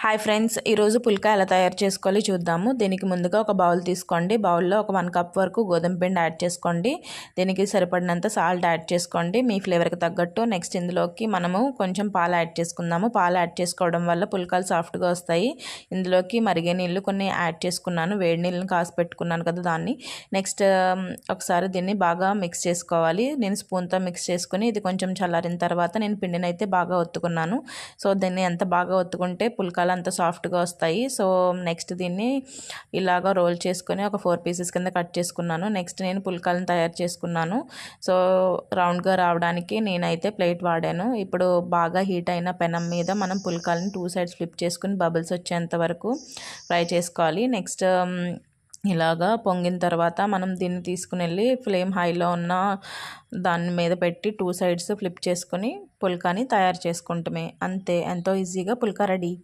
Hi friends, ఈరోజు పుల్కా ఎలా తయారు చేసుకోవాలి చూద్దాము. దీనికి ముందుగా ఒక బౌల్ తీసుకోండి. బౌల్లో ఒక 1 కప్ వరకు గోధుమ పిండి యాడ్ చేసుకోండి. దీనికి సరిపడినంత సాల్ట్ యాడ్ చేసుకోండి మీ ఫ్లేవర్కి తగ్గట్టు. నెక్స్ట్ ఇందులోకి మనము కొంచెం పాలు యాడ్ చేసుకుందాము. పాలు యాడ్ చేసుకోవడం వల్ల పుల్కాలు సాఫ్ట్గా వస్తాయి. ఇందులోకి మరిగే నీళ్ళు కొన్ని యాడ్ చేసుకున్నాను. వేడి నీళ్ళని కాసి పెట్టుకున్నాను కదా దాన్ని. నెక్స్ట్ ఒకసారి దీన్ని బాగా మిక్స్ చేసుకోవాలి. నేను స్పూన్తో మిక్స్ చేసుకుని ఇది కొంచెం చల్లారిన తర్వాత నేను పిండిని అయితే బాగా ఒత్తుకున్నాను. సో దీన్ని ఎంత బాగా ఒత్తుకుంటే పుల్కాలు అంత సాఫ్ట్గా వస్తాయి. సో నెక్స్ట్ దీన్ని ఇలాగా రోల్ చేసుకొని ఒక 4 పీసెస్ కింద కట్ చేసుకున్నాను. నెక్స్ట్ నేను పుల్కాలను తయారు చేసుకున్నాను. సో రౌండ్గా రావడానికి నేనైతే ప్లేట్ వాడాను. ఇప్పుడు బాగా హీట్ అయిన పెనం మీద మనం పుల్కాలను 2 సైడ్స్ ఫ్లిప్ చేసుకుని బబుల్స్ వచ్చేంత వరకు ఫ్రై చేసుకోవాలి. నెక్స్ట్ ఇలాగా పొంగిన తర్వాత మనం దీన్ని తీసుకుని వెళ్ళి ఫ్లేమ్ హైలో ఉన్న దాని మీద పెట్టి 2 సైడ్స్ ఫ్లిప్ చేసుకొని పుల్కాని తయారు చేసుకుంటామే. అంతే, ఎంతో ఈజీగా పుల్కా రెడీ.